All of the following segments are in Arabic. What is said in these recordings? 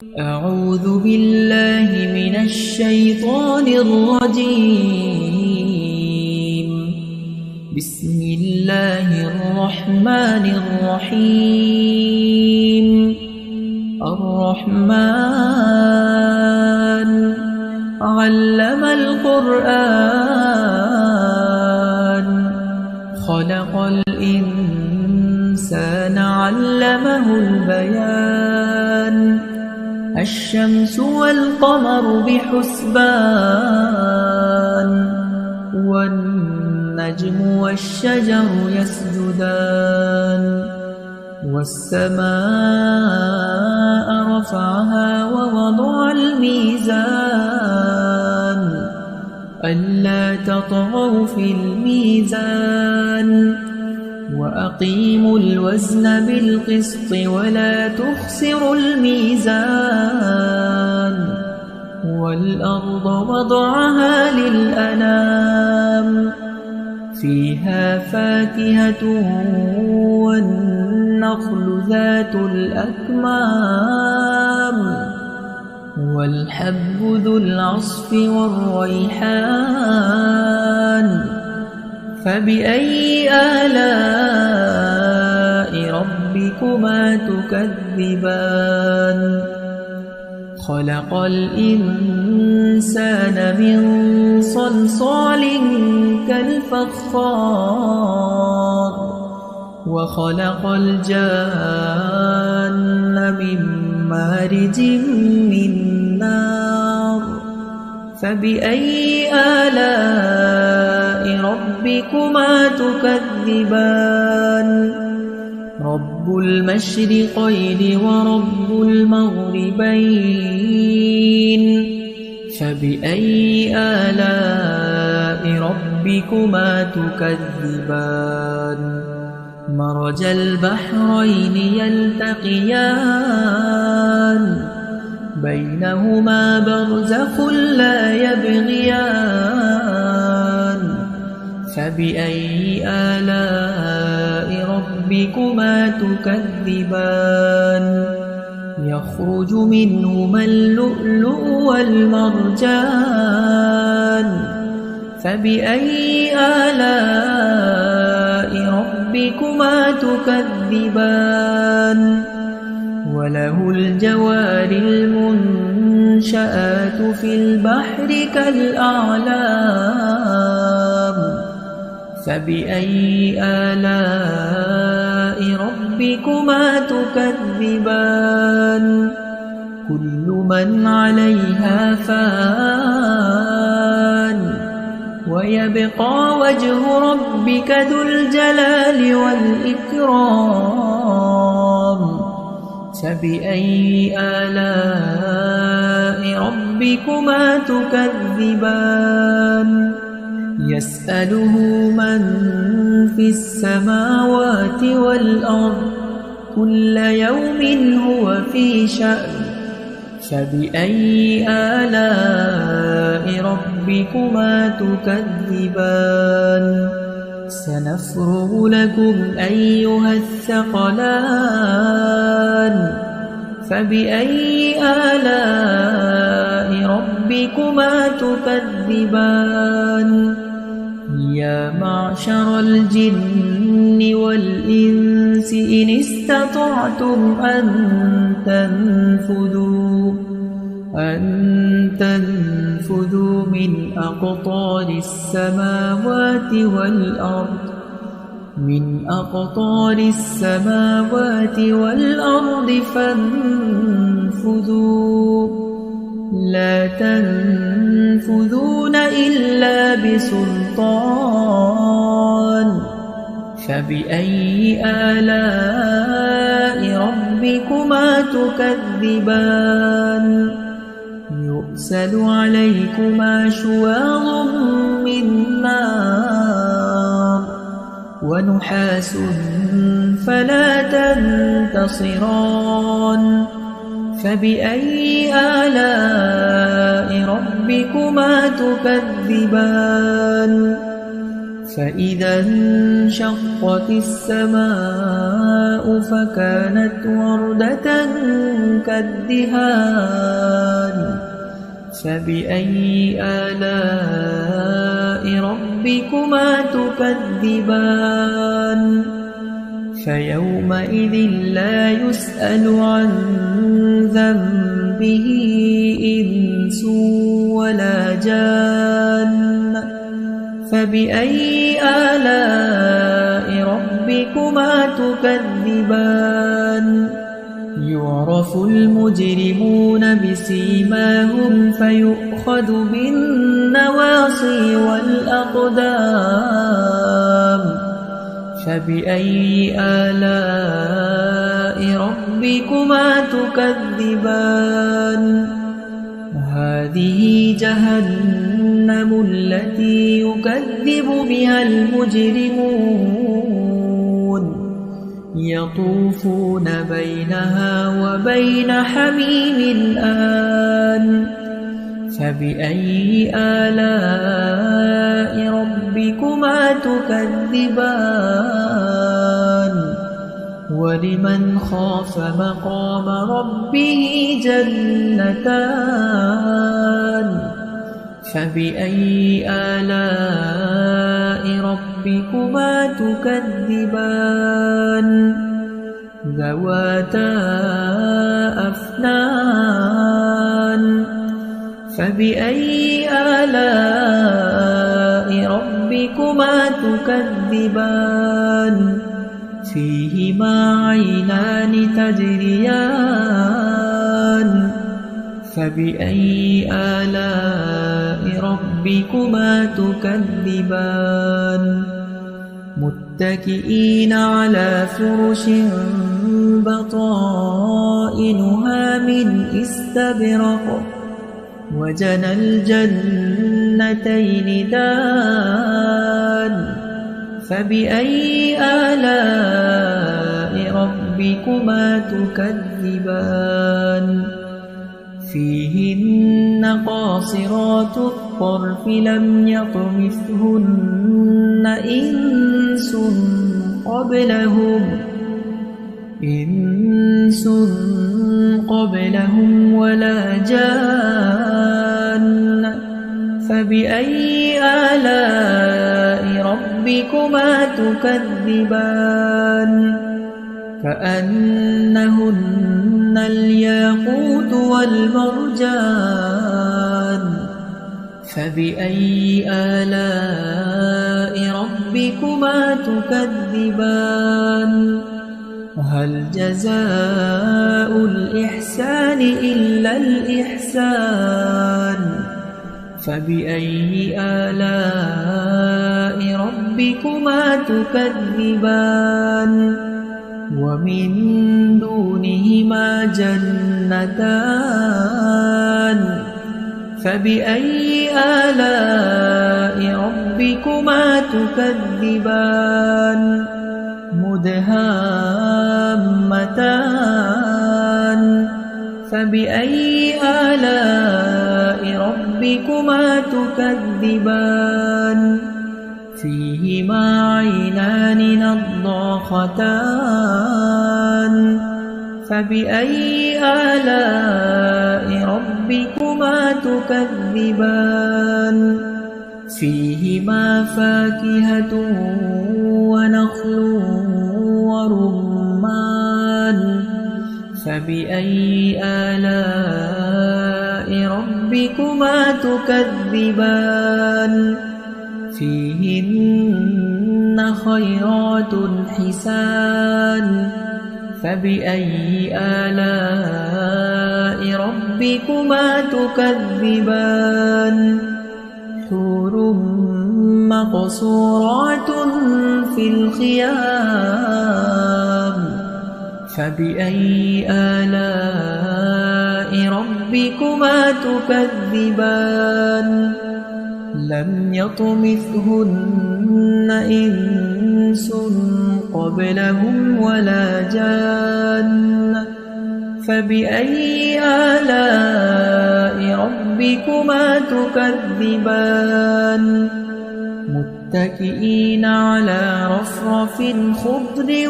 أعوذ بالله من الشيطان الرجيم. بسم الله الرحمن الرحيم. الرحمن علم القرآن خلق الإنسان علمه البيان الشمس والقمر بحسبان والنجم والشجر يسجدان والسماء رفعها ووضع الميزان ألا تطغوا في الميزان وأقيموا الوزن بالقسط ولا تخسروا الميزان والأرض وضعها للأنام فيها فاكهة والنخل ذات الأكمام والحب ذو العصف والريحان فبأي آلاء ربكما تكذبان خلق الإنسان من صلصال كالفخار وخلق الجان من مارج من نار فبأي آلاء ربكما تكذبان رب المشرقين ورب المغربين فبأي آلاء ربكما تكذبان مرج البحرين يلتقيان بينهما برزخ لا يبغيان فبأي آلاء ربكما تكذبان يخرج منهما اللؤلؤ والمرجان فبأي آلاء ربكما تكذبان وله الجوار المنشآت في البحر كالأعلام فبأي آلاء ربكما تكذبان كل من عليها فان ويبقى وجه ربك ذو الجلال والإكرام فبأي آلاء ربكما تكذبان يسأله من في السماوات والأرض كل يوم هو في شأن فبأي آلاء ربكما تكذبان سنفرغ لكم أيها الثقلان فبأي آلاء ربكما تكذبان يا معشر الجن والإنس إن استطعتم أن تنفذوا من أقطار السماوات والأرض فانفذوا لا تنفذون إلا بسلطان فبأي آلاء ربكما تكذبان يرسل عليكما شواظ من نار ونحاس فلا تنتصران فبأي آلاء ربكما تكذبان فإذا انشقت السماء فكانت وردة كالدهان فبأي آلاء ربكما تكذبان فيومئذ لا يسأل عن ذنبه إنس ولا جان فبأي آلاء ربكما تكذبان يعرف المجرمون بسيماهم فيؤخذ بالنواصي والأقدام فبأي آلاء ربكما تكذبان هذه جهنم التي يكذب بها المجرمون يطوفون بينها وبين حميم آن فبأي آلاء ربكما تكذبان ولمن خاف مقام ربه جنتان فبأي آلاء ربكما تكذبان ذواتا أفنان فبأي آلاء ربكما تكذبان فيهما عينان تجريان فبأي آلاء ربكما تكذبان متكئين على فرش بطائنها من استبرق وجنى الجنتين دان فبأي آلاء ربكما تكذبان فيهن قاصرات الطرف لم يطمثهن إنس قبلهم ولا جان فبأي آلاء ربكما تكذبان كأنهن الياقوت والمرجان فبأي آلاء ربكما تكذبان هل جزاء الإحسان إلا الإحسان فبأي آلاء ربكما تكذبان ومن دونهما جنتان فبأي آلاء ربكما تكذبان مدهامتان فبأي آلاء ربكما تكذبان فيهما عينان نضاختان فبأي آلاء ربكما تكذبان فيهما فاكهة ونخل ورمان فبأي آلاء ربكما تكذبان فيهن خيرات حسان فبأي آلاء ربكما تكذبان حور مقصورات في الخيام فبأي آلاء ربكما تكذبان لم يطمثهن إنس قبلهم ولا جان فبأي آلاء ربكما تكذبان متكئين على رفرف خضر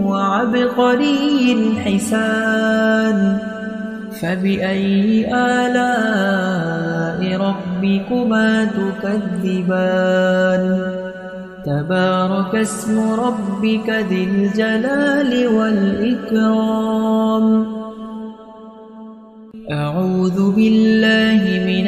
وعبقري حسان فبأي آلاء ربكما تكذبان تبارك اسم ربك ذي الجلال والإكرام أعوذ بالله من